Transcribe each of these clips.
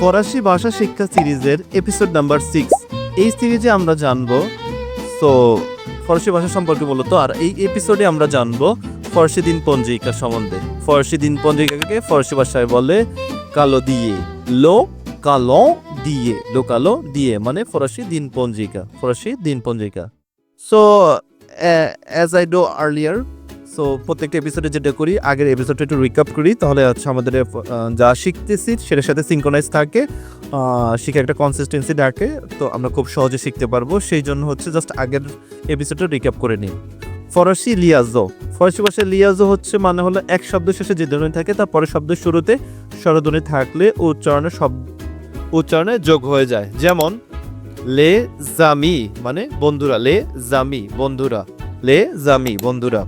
ফরাসি ভাষা শিক্ষা সিরিজের এপিসোড নাম্বার 6। এই সিরিজে আমরা জানবো ফরাসি ভাষা সম্পর্কে মূলত, আর এই এপিসোডে আমরা জানবো ফরাসি দিন পঞ্জিকা সম্বন্ধে। ফরাসি দিন পঞ্জিকাকে ফরাসি ভাষায় বলে কালো দিয়ে, লো কালো দিয়ে, লো কালো দিয়ে মানে ফরাসি দিন পঞ্জিকা, ফরাসি দিন পঞ্জিকা। So as I do earlier, so প্রত্যেকটা এপিসোডে যেটা করি, আগের এপিসোডটা একটু রিক্যাপ করি, তাহলে আমাদের যা শিখতেছি সেটার সাথে সিনক্রোনাইজ থাকে, শিখে একটা কনসিস্টেন্সি ডাকে, তো আমরা খুব সহজে শিখতে পারবো। সেই জন্য হচ্ছে জাস্ট আগের এপিসোডটা রিক্যাপ করে নিই। ফরাসি লিয়াজো, ফরাসি ভাষায় লিয়াজো হচ্ছে মানে হলো এক শব্দ শেষে যে ধ্বনি থাকে তার পরের শব্দের শুরুতে স্বরধ্বনি থাকলে উচ্চারণে যোগ হয়ে যায়। যেমন লে জামি মানে বন্ধুরা, লে জামি বন্ধুরা, লে জামি বন্ধুরা।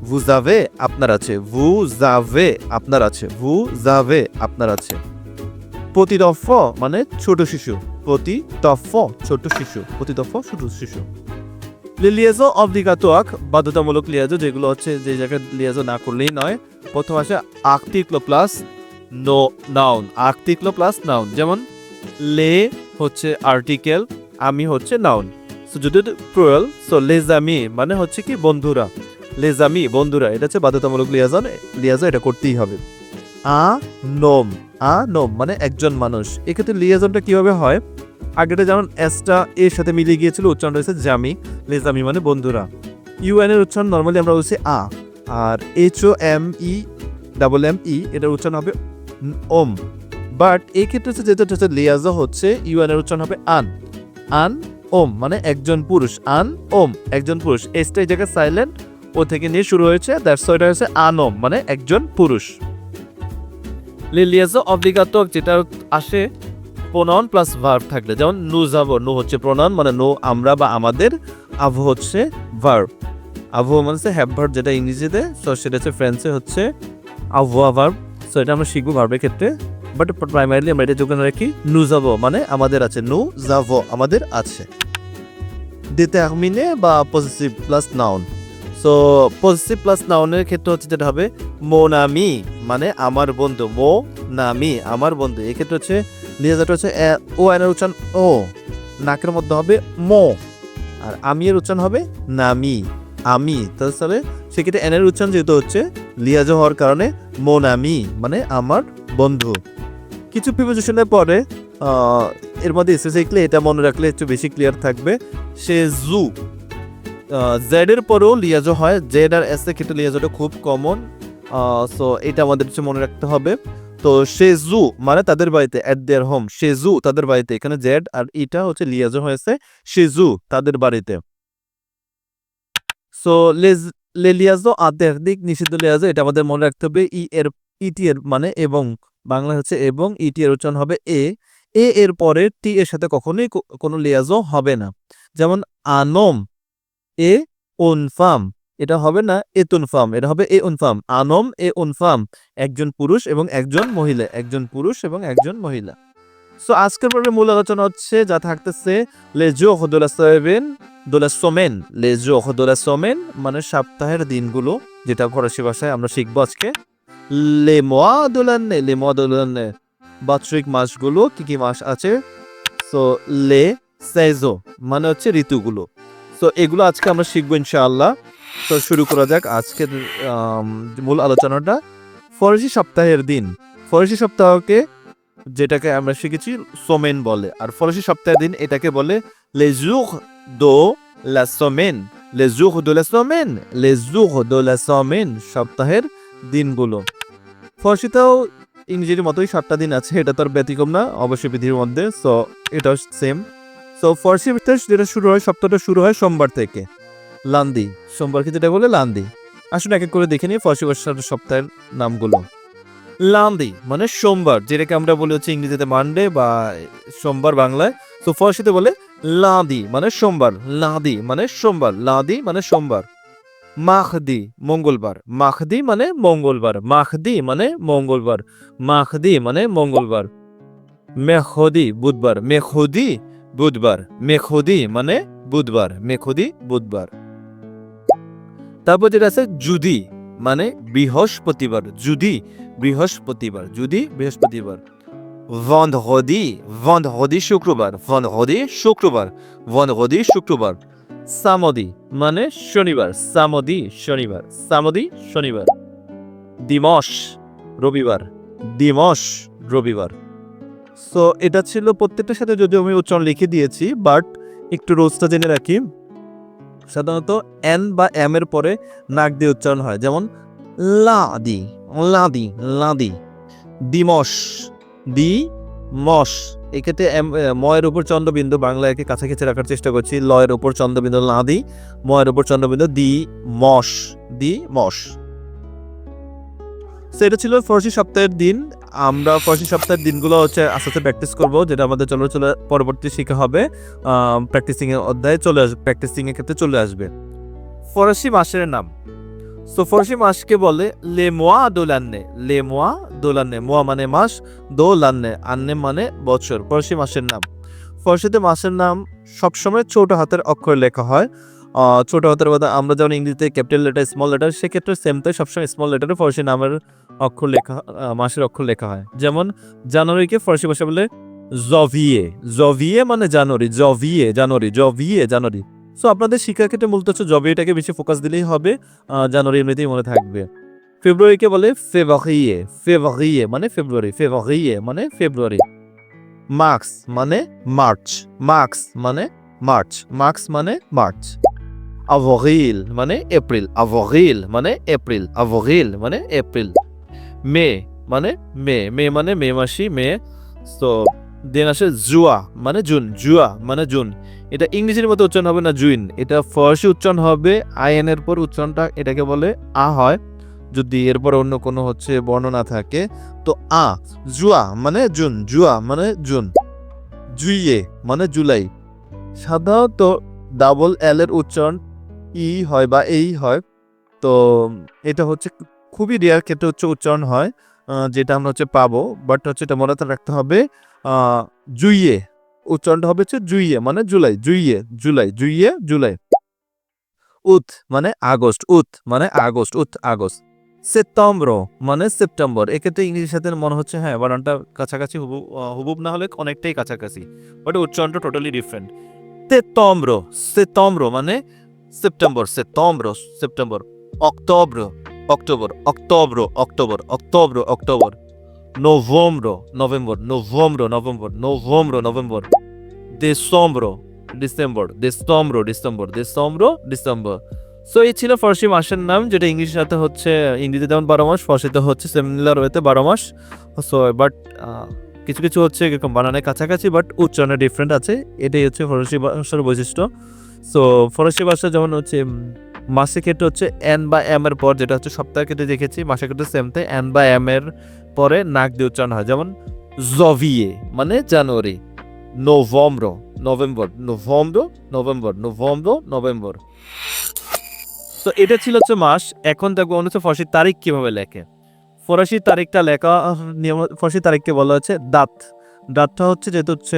vous avez আপনার আছে, vous avez আপনার আছে, vous avez আপনার আছে। petit enfant মানে ছোট শিশু, petit enfant ছোট শিশু, petit enfant ছোট শিশু। les liaisons obligatoires বাধ্যতামূলক লিয়াজো, যেগুলো হচ্ছে যে জায়গায় লিয়াজো না করলেই নয়। প্রথম আছে article plus noun, article plus noun। যেমন লে হচ্ছে আর্টিকেল, আমি হচ্ছে নাউন। সো যদি প্লুরাল, সো les amis মানে হচ্ছে কি বন্ধুরা, les amis বন্ধুরা, এটা হচ্ছে বাধ্যতামূলক লিয়াজো, এটা করতেই হবে। নোম মানে একজন মানুষ। এক্ষেত্রে লিয়াজনটা কিভাবে হয়, আগেটা যেমন এসটা এর সাথে মিলিয়ে গিয়েছিল, উচ্চারণ রয়েছে জামি, les amis মানে বন্ধুরা। ইউএন এর উচ্চারণ নর্মালি আমরা বলছি আর HOME এটার উচ্চারণ হবে ওম। বাট এই ক্ষেত্রে হচ্ছে যেটা হচ্ছে লিয়াজো হচ্ছে ইউএন এর উচ্চারণ হবে আন ওম মানে একজন পুরুষ, আন ওম একজন পুরুষ। এসটা এই জায়গায় সাইলেন্ট, ও থেকে নিয়ে শুরু হয়েছে, দ্যাটস এটা হচ্ছে আনম মানে একজন পুরুষ। লিয়াজো অব্লিগাতো যেটা আসে প্রোনাউন প্লাস ভার্ব থাকলে, যেমন নু যাবো, নু হচ্ছে প্রোনাউন মানে নো আমরা বা আমাদের, আভো হচ্ছে ভার্ব, আভো মানে হ্যাভ ভার্ব যেটা ইংরেজিতে, সো সেটা হচ্ছে ফ্রেঞ্চে হচ্ছে আভোয়া ভার্ব। সো এটা আমরা শিখবো ভার্বের ক্ষেত্রে, বাট প্রাইমারিলি আমরা এটা যোগান রাখি নু যাবো মানে আমাদের আছে, নু যাবো আমাদের আছে। ডিটারমিনে বা positive plus noun, so positive plus নাউনের ক্ষেত্রে হচ্ছে যেটা হবে mon ami মানে আমার বন্ধু, mon ami আমার বন্ধু। এক্ষেত্রে হচ্ছে লিয়াজোটা হচ্ছে ও এর উচ্চারণ ও, নাকের মধ্যে হবে মো, আর আমি এর উচ্চারণ হবে নামি, আমি। তাহলে সেক্ষেত্রে এনের উচ্চারণ যেহেতু হচ্ছে লিয়াজো হওয়ার কারণে mon ami মানে আমার বন্ধু। কিছু প্রিপোজিশনের পরে এর মধ্যে স্পেসিফিকলি এটা মনে রাখলে একটু বেশি ক্লিয়ার থাকবে। সে জু, জেড এর পরেও লিয়াজো হয়, জেড আর এস এর ক্ষেত্রে লিয়াজোটা খুব কমন, সো এটা আমাদের মনে রাখতে হবে। তো সে জু মানে তাদের বাড়িতে, এট দেয়ার হোম, সে জু তাদের বাড়িতে, এখানে জেড আর ইটা হচ্ছে লিয়াজো হয়েছে সে জু তাদের বাড়িতে। সো লে লিয়াজো আদের দিক নিষিদ্ধ লিয়াজো, এটা আমাদের মনে রাখতে হবে। ইটি এর মানে এবং, বাংলা হচ্ছে এবং, ইটি এর উচ্চারণ হবে এ এর পরে টি এর সাথে কখনোই কোনো লিয়াজো হবে না। যেমন আনম এ উনফাম, এটা হবে না এতুনফাম, এটা হবে এ উনফাম। আনম এ উনফাম একজন পুরুষ এবং একজন মহিলা, একজন পুরুষ এবং একজন মহিলা। সো আজকের পর্বে মূল আলোচনা হচ্ছে যা থাকতেছে les jours de la semaine, les jours de la semaine মানে সপ্তাহের দিনগুলো, যেটা ফরাসি ভাষায় আমরা শিখবো আজকে। les mois de l'année বাৎসরিক মাসগুলো, কি মাস আছে। সো les saisons মানে হচ্ছে ঋতুগুলো। সো এগুলো আজকে আমরা শিখবো ইনশাআল্লাহ। তো শুরু করা যাক আজকের মূল আলোচনাটা। ফরাসি সপ্তাহের দিন, ফরাসি সপ্তাহকে যেটাকে আমরা শিখেছি সোমেন বলে, আর ফরাসি সপ্তাহের দিন এটাকে বলে les jours de la semaine, les jours de la semaine, les jours de la semaine সপ্তাহের দিনগুলো। ফরাসিতেও ইংরেজির মতোই 7টা দিন আছে, এটা তো আর ব্যতিক্রম না অবশ্যই পৃথিবীর মধ্যে, সো এটাও সেম। সো ফরাসি যেটা শুরু হয়, সপ্তাহটা শুরু হয় সোমবার থেকে, লান্দি, সোমবারকে যেটা বলে লান্দি। আসুন এক এক করে দেখে নিই ফরাসি ভাষার সপ্তাহের নামগুলো। লান্দি মানে সোমবার, যেটাকে আমরা বলি হচ্ছে ইংরেজিতে মানডে বা সোমবার বাংলায়, তো ফরাসিতে বলে লান্দি মানে সোমবার, লান্দি মানে সোমবার, লান্দি মানে সোমবার। মাখদি মঙ্গলবার, মাখদি মানে মঙ্গলবার, মাখদি মানে মঙ্গলবার, মাখদি মানে মঙ্গলবার। মেখদি বুধবার, মেখদি বুধবার, মেখদি মানে বুধবার, মেখদি বুধবার। তারপর যেটা আছে জুদি মানে বৃহস্পতিবার, জুদি বৃহস্পতিবার, জুদি বৃহস্পতিবার। vendredi, vendredi শুক্রবার, vendredi শুক্রবার, vendredi শুক্রবার। samedi মানে শনিবার, samedi শনিবার, samedi শনিবার। dimanche রবিবার, dimanche রবিবার। সো এটা ছিল প্রত্যেকটার সাথে যদিও আমি উচ্চারণ লিখে দিয়েছি, বাট একটু রোজটা জেনে রাখি। সাধারণত এন বা এম এর পরে নাক দিয়ে উচ্চারণ হয়, যেমন লাদি, লাদি, লাদি। দিমস, দি মস। এক্ষেত্রে ময়ের উপর চন্দ্রবিন্দু, বাংলা একে কাছাকাছি রাখার চেষ্টা করছি। লয়ের উপর চন্দ্রবিন্দু লাদি, ময়ের উপর চন্দ্রবিন্দু দি মস, দি মস। সেটা ছিল ফরাসি সপ্তাহের দিন। আমরা ফরাসি সপ্তাহের দিনগুলো হচ্ছে আস্তে আস্তে প্র্যাকটিস করবো, যেটা আমাদের চলে চলে পরবর্তী শিখা হবে। প্র্যাকটিসিং এর অধ্যায়ে চলে আসবে, প্র্যাকটিসিং এর ক্ষেত্রে চলে আসবে। ফরাসি মাসের নাম। সো ফরাসি মাসকে বলে লে মোয়া দো লান্নে, লে মোয়া দো লান্নে। মোয়া মানে মাস, দো লান্নে, আন্নে মানে বছর। ফরাসি মাসের নাম। ফরাসিতে মাসের নাম সবসময় ছোট হাতের অক্ষরে লেখা হয়। ছোট হাতের কথা আমরা যেমন ইংরেজিতে ক্যাপিটাল লেটার, স্মল লেটার, সেক্ষেত্রে সেম তাই সবসময় স্মল লেটারে ফরাসি নামের অক্ষর লেখা, মাসের অক্ষর লেখা হয়। যেমন জানুয়ারিকে ফরাসি ভাষা বলে জভিয়ে, জভিয়ে মানে জানুয়ারি, জভিয়ে জানুয়ারি, জভিয়ে জানুয়ারি। সো আপনাদের শিক্ষার ক্ষেত্রে মূলত হচ্ছে জভিয়েটাকে বেশি ফোকাস দিলেই হবে, জানুয়ারি এমনিতেই মনে থাকবে। ফেব্রুয়ারিকে বলে ফেভারিয়ে, ফেভারিয়ে মানে ফেব্রুয়ারি, ফেভারিয়ে মানে ফেব্রুয়ারি। মার্চ মানে মার্চ, মার্চ মানে মার্চ, মার্চ মানে মার্চ। আভরিল মানে এপ্রিল, আভরিল মানে এপ্রিল, আভরিল মানে এপ্রিল। মে মানে মে, মে মানে মে মাসি, মে। তো দেন আসে জুয়া মানে জুন, জুয়া মানে জুন। এটা ইংরেজির মতো উচ্চারণ হবে না জুইন, এটা ফরাসি উচ্চারণ হবে। আইএন এর পর উচ্চারণটা এটাকে বলে আ হয়, যদি এরপর অন্য কোনো হচ্ছে বর্ণ না থাকে তো আ। জুয়া মানে জুন, জুয়া মানে জুন। জুইয়ে মানে জুলাই। সাধারণত ডাবল এল এর উচ্চারণ ই হয় বা এই হয়। তো এটা হচ্ছে খুবই রেয়ার ক্ষেত্রে হচ্ছে উচ্চারণ হয়, যেটা আমরা হচ্ছে পাবো। বাট হচ্ছে এটা মনে রাখতে হবে, জুইয়ে উচ্চারণটা হবে হচ্ছে জুইয়ে মানে জুলাই, জুইয়ে জুলাই, জুইয়ে জুলাই। উত মানে আগস্ট, উত মানে আগস্ট, উত আগস্ট। সেপ্টেম্বর মানে সেপ্টেম্বর। এক্ষেত্রে ইংরেজির সাথে মনে হচ্ছে হ্যাঁ বানানটা কাছাকাছি, হুবুব না হলে অনেকটাই কাছাকাছি, বাট উচ্চারণটা টোটালি ডিফারেন্ট। সেপ্টেম্বর, সেপ্টেম্বর মানে September, September, September. October, October, October, October, October, October. November, নভেম্বর, নভেম্বর, নভেম্বর, নভেম্বর, November. December, December, December, December, December, December. So এই ছিল ফরাসি মাসের নাম, যেটা ইংলিশের সাথে হচ্ছে, ইংরেজিতে যেমন 12 মাস, ফরাসিতে হচ্ছে সিমিলার ওয়েতে 12 মাস। সো বাট কিছু কিছু হচ্ছে এরকম বানানের কাছাকাছি, বাট উচ্চারণে ডিফারেন্ট আছে। এটাই হচ্ছে ফরাসি ভাষার বৈশিষ্ট্য। সো ফরাসি ভাষা যেমন হচ্ছে মাসের ক্ষেত্রে হচ্ছে এন বা এম এর পর, যেটা হচ্ছে সপ্তাহের ক্ষেত্রে দেখেছি, মাসের ক্ষেত্রে সেম তাই এন বা এম এর পরে নাক দিয়ে উচ্চারণ হয়। যেমন জভিয়ে মানে জানুয়ারি, নভেম্বর, নভেম্বর, নভেম্বর, নভেম্বর, নভেম্বর, নভেম্বর। তো এটা ছিল হচ্ছে মাস। এখন দেখবো হচ্ছে ফরাসি তারিখ কিভাবে লেখে। ফরাসি তারিখটা লেখা নিয়ম, ফরাসি তারিখকে বলা হচ্ছে দাত। দাতটা হচ্ছে যেহেতু হচ্ছে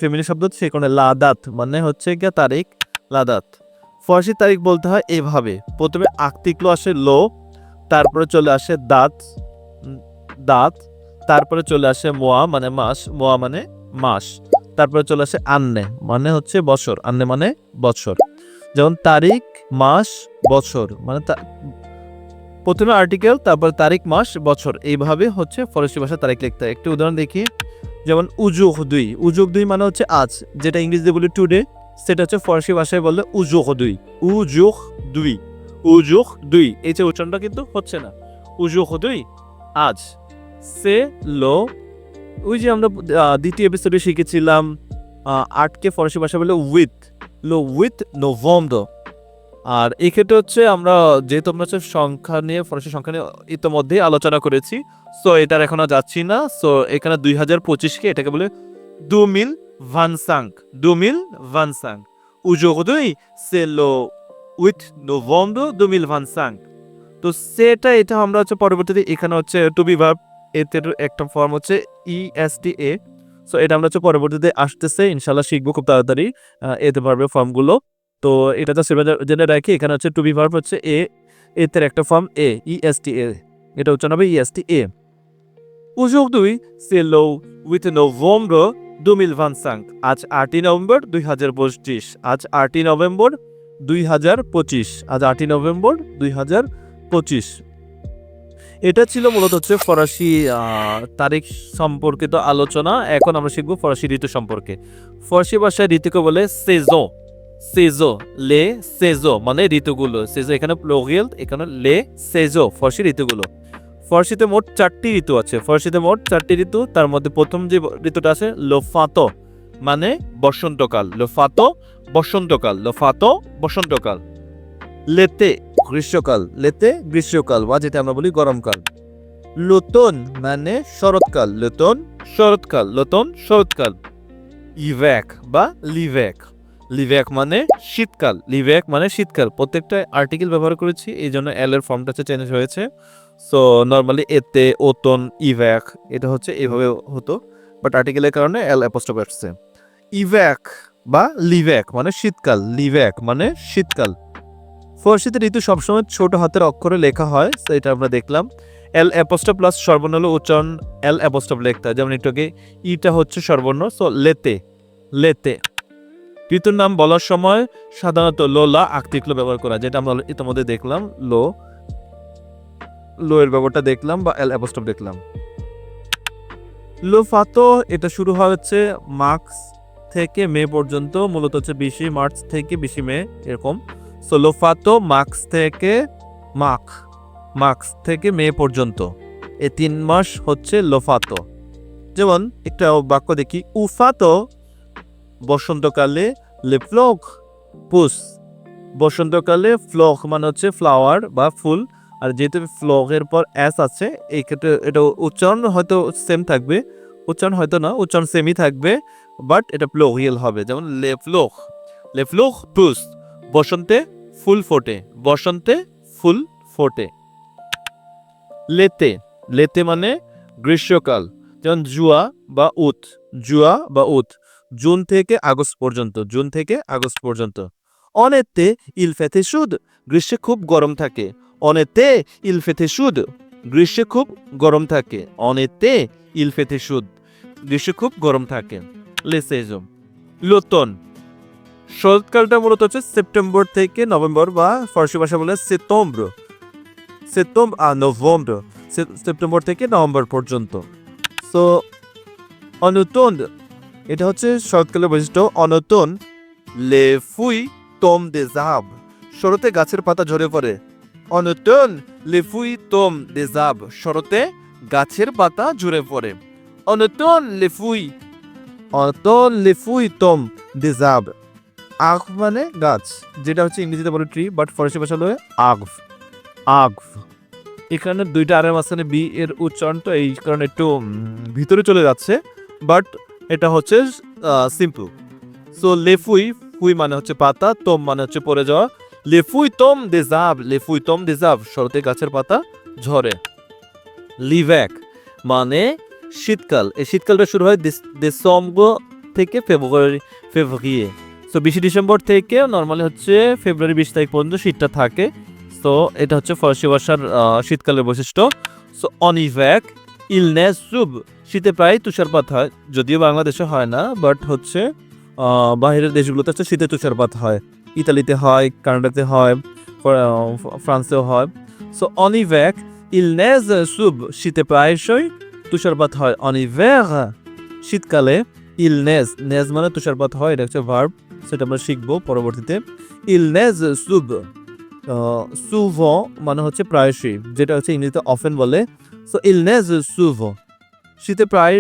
ফেমিনি শব্দ, সে কারণে লা দাত মানে হচ্ছে গিয়ে তারিখ, লা দাত। ফরাসি তারিখ বলতে হয় এভাবে, প্রথমে আর্টিক্ল আসে লো, তারপরে চলে আসে দাঁত, দাঁত, তারপরে চলে আসে মোয়া মানে মাস, মোয়া মানে মাস, তারপরে চলে আসে আন্নে মানে হচ্ছে বছর, আন্নে মানে বছর। যেমন তারিখ, মাস, বছর মানে প্রথমে আর্টিকেল, তারপর তারিখ, মাস, বছর, এইভাবে হচ্ছে ফরাসি ভাষা তারিখ লিখতে হয়। একটি উদাহরণ দেখি, যেমন উজুখ দুই, উজুখ দুই মানে হচ্ছে আজ, যেটা ইংরেজিতে বলি টুডে, সেটা হচ্ছে ফরাসি ভাষায় বললে উজুখ দুই, উজুখ দুই, উজুখ দুই। এই যে উচ্চারণটা কিন্তু হচ্ছে না, উজুখ দুই আজ। সে লো, ওই যে আমরা দ্বিতীয় এপিসোডে শিখেছিলাম আর্টকে ফরাসি ভাষা বলে উইথ, লো উইথ নভেম্বর। আর এই ক্ষেত্রে হচ্ছে আমরা যেহেতু আমরা হচ্ছে সংখ্যা নিয়ে, ফরাসি সংখ্যা নিয়ে ইতিমধ্যেই আলোচনা করেছি, সো এটার এখন আর যাচ্ছি না। সো এখানে 2025কে এটাকে বলে 2025, 2025। Aujourd'hui c'est le 8 novembre 2025। তো সেটা এটা আমরা হচ্ছে পরবর্তীতে এখানে হচ্ছে টু বি ভার্ব, এর একটা ফর্ম হচ্ছে ESTA। সো এটা আমরা হচ্ছে পরবর্তীতে আসতেছে, ইনশাল্লাহ শিখবো খুব তাড়াতাড়ি এতে ভার্বের ফর্মগুলো। তো এটা তো জেনে রাখি, এখানে হচ্ছে টু বি ভার্ব হচ্ছে এতে একটা ফর্ম ESTA, এটা উচ্চারণ হবে ESTA। Aujourd'hui, c'est le 8 novembre 2025. আজ 8 নভেম্বর 2025। আজ 8 নভেম্বর 2025। আজ 8 নভেম্বর 2025। এটা ছিল মূলত হচ্ছে ফরাসি তারিখ সম্পর্কিত আলোচনা। এখন আমরা শিখব ফরাসি ঋতু সম্পর্কে। ফরাসি ভাষায় ঋতুকে বলে সেজো। সেজো লে সেজো মানে ঋতুগুলো। সেজো এখানে প্লুরাল, এখানে লে সেজো ফরাসি ঋতুগুলো। ফরাসিতে মোট 4টি ঋতু আছে। ফরাসিতে মোট 4টি ঋতু, তার মধ্যে প্রথম যে ঋতুটা আছে লোফাতো মানে বসন্তকাল। লোফাতো বসন্তকাল, লোফাতো বসন্তকাল। লেতে গ্রীষ্মকাল, লেতে গ্রীষ্মকাল বা যেটা আমরা বলি গরমকাল। লোতন মানে শরৎকাল, লোতন শরৎকাল, লোতন শরৎকাল। ইভ্যাক বা লিভ্যাক, লিভ্যাক মানে শীতকাল, লিভ্যাক মানে শীতকাল। প্রত্যেকটা আর্টিকেল ব্যবহার করেছি, এই জন্য এল এর ফর্মটা চেঞ্জ হয়েছে। সো নর্মালি এতে, ওতন, ইভ্যাক এটা হচ্ছে এভাবে হতো, বাট আর্টিকেলের কারণে এল অ্যাপোস্ট্রফ আসছে। ইভ্যাক বা লিভ্যাক মানে শীতকাল, লিভ্যাক মানে শীতকাল। ফরাসিতে ঋতু সবসময় ছোট হাতের অক্ষরে লেখা হয়, তো এটা আমরা দেখলাম। এল অ্যাপোস্ট্রফ প্লাস সর্বর্ণ হলো উচ্চারণ এল অ্যাপোস্ট্রফ লিখতে হয়, যেমন একটু আগে ইটা হচ্ছে সর্বর্ণ, সো লেতে, লেতে। ঋতুর নাম বলার সময় সাধারণত লো লা আর্টিকেল ব্যবহার করা, যেটা আমরা ইতিমধ্যে দেখলাম। লো, লো এর ব্যবহারটা দেখলাম বা এল অ্যাপোস্ট্রফ দেখলাম। লো ফাতো এটা শুরু হচ্ছে মার্চ থেকে মে পর্যন্ত, মূলত হচ্ছে 20 মার্চ থেকে 20 মে এরকম। সো লো ফাতো মার্চ থেকে মার্চ থেকে মে পর্যন্ত, এই 3 মাস হচ্ছে লোফাতো। যেমন একটা বাক্য দেখি, উফাতো বসন্তকালে লে ফ্লোক পুস। বসন্তকালে ফ্লোক মানে হচ্ছে ফ্লাওয়ার বা ফুল, আর যেহেতু ফ্লোকের পর এস আছে এই ক্ষেত্রে এটা উচ্চারণ হয়তো সেম থাকবে, উচ্চারণ হয়তো না, উচ্চারণ সেমই থাকবে, বাট এটা প্লুরাল হবে। যেমন লে ফ্লোক পুস, বসন্তে ফুল ফোটে, বসন্তে ফুল ফোটে। লেতে, লেতে মানে গ্রীষ্মকাল, যেমন জুয়া বা উত, জুয়া বা উত জুন থেকে আগস্ট পর্যন্ত, জুন থেকে আগস্ট পর্যন্ত। অনেতে ইল ফেতে সুদ, গ্রীষ্মে খুব গরম থাকে। অনেতে ইল ফেতে সুদ, গ্রীষ্মে খুব গরম থাকে। অনেতে ইল ফেতে সুদ, গ্রীষ্মে খুব গরম থাকে। লেসেজো লোতন, শরৎকালটা মূলত হচ্ছে সেপ্টেম্বর থেকে নভেম্বর, বা ফরাসি ভাষা বলে সেপ্টেম্বর, সেপ্টেম্বর আর নভেম্বর, সেপ্টেম্বর থেকে নভেম্বর পর্যন্ত। সো অনতন এটা হচ্ছে শরৎকালের বৈশিষ্ট্য। অনতন লে ফুই তোম দে জাব, শরতে গাছের পাতা ঝরে পড়ে। অনতন লে ফুই তোম দে জাব, শরতে গাছের পাতা ঝরে পড়ে। অনতন লে ফুই, অনতন লে ফুই তোম দে জাব। আগ মানে গাছ, যেটা হচ্ছে ইংরেজিতে বলে ট্রি, বাট ফরাসি ভাষা হলো আগভ, আগভ। এখানে দুইটা আর এর মাঝখানে বি এর উচ্চারণটা এই কারণে একটু ভিতরে চলে যাচ্ছে, বাট এটা হচ্ছে সিম্পল। সো লেফুই, ফুই মানে হচ্ছে পাতা, তোম মানে হচ্ছে পড়ে যাওয়া। লেফুই তোম দেজাব, লেফুই তোম দেজাব, শরতে গাছের পাতা ঝরে। লিভ্যাক মানে শীতকাল, এই শীতকালটা শুরু হয় ডিসেম্বর থেকে ফেব্রুয়ারি। সো 20 ডিসেম্বর থেকে নর্মালি হচ্ছে ফেব্রুয়ারি 20 তারিখ পর্যন্ত শীতটা থাকে। সো এটা হচ্ছে ফরাসি ভাষার শীতকালের বৈশিষ্ট্য। সো অনিভ্যাক ইলনেস সুব, শীতে প্রায় তুষারপাত হয়, যদিও বাংলাদেশে হয় না, বাট হচ্ছে বাইরের দেশগুলোতে হচ্ছে শীতে তুষারপাত হয়। ইতালিতে হয়, কানাডাতে হয়, ফ্রান্সেও হয়। সো অনিভ্যাক ইলনেস সুব, শীতে প্রায়শই তুষারপাত হয়। অনিভ্যাক শীতকালে, ইলনেস নেজ মানে তুষারপাত হয়, এটা হচ্ছে ভার্ব, সেটা আমরা শিখবো পরবর্তীতে। ইলনেস সুব, সুভো মানে হচ্ছে প্রায়শই, যেটা হচ্ছে ইংরেজিতে অফেন বলে। সো ইলনেস সুভো, শীতে প্রায়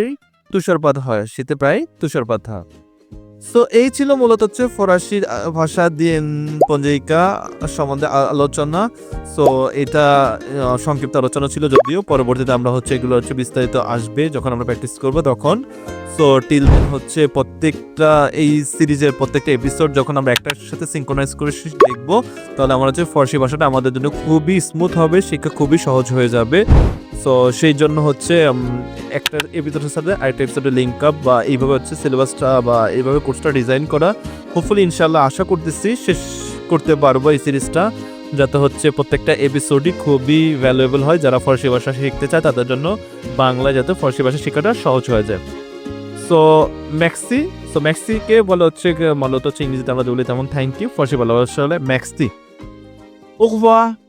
তুষারপাত হয়, শীতে প্রায় তুষারপাত হয়। সো এই ছিল মূলত হচ্ছে ফরাসি ভাষা দিয়ে পঞ্জিকা সম্বন্ধে আলোচনা। সো এটা সংক্ষিপ্ত আলোচনা ছিল, যদিও পরবর্তীতে আমরা হচ্ছে এগুলো হচ্ছে বিস্তারিত আসবে যখন আমরা প্র্যাকটিস করব তখন। সো টিল দেন হচ্ছে প্রত্যেকটা এই সিরিজের প্রত্যেকটা এপিসোড যখন আমরা একটার সাথে সিঙ্ক্রোনাইজ করে দেখবো, তাহলে আমার হচ্ছে ফরাসি ভাষাটা আমাদের জন্য খুবই স্মুথ হবে, শিক্ষা খুবই সহজ হয়ে যাবে। সো সেই জন্য হচ্ছে একটা এপিসোডের সাথে আরেকটা এপিসোডের লিঙ্ক আপ বা এইভাবে হচ্ছে সিলেবাসটা বা এইভাবে কোর্সটা ডিজাইন করা। হোপফুলি ইনশাল্লাহ আশা করতেছি শেষ করতে পারবো এই সিরিজটা। যাতে হচ্ছে প্রত্যেকটা এপিসোডই খুবই ভ্যালুয়েবল হয়। যারা ফরাসি ভাষা শিখতে চায় তাদের জন্য বাংলায় যাতে ফরাসি ভাষা শেখাটা সহজ হয়ে যায়। সো ম্যাক্সিকে বলা হচ্ছে মূলত হচ্ছে ইংরেজিতে আমরা বলি তেমন থ্যাংক ইউ, ফরাসি বলা হলে ম্যাক্সি। Au revoir.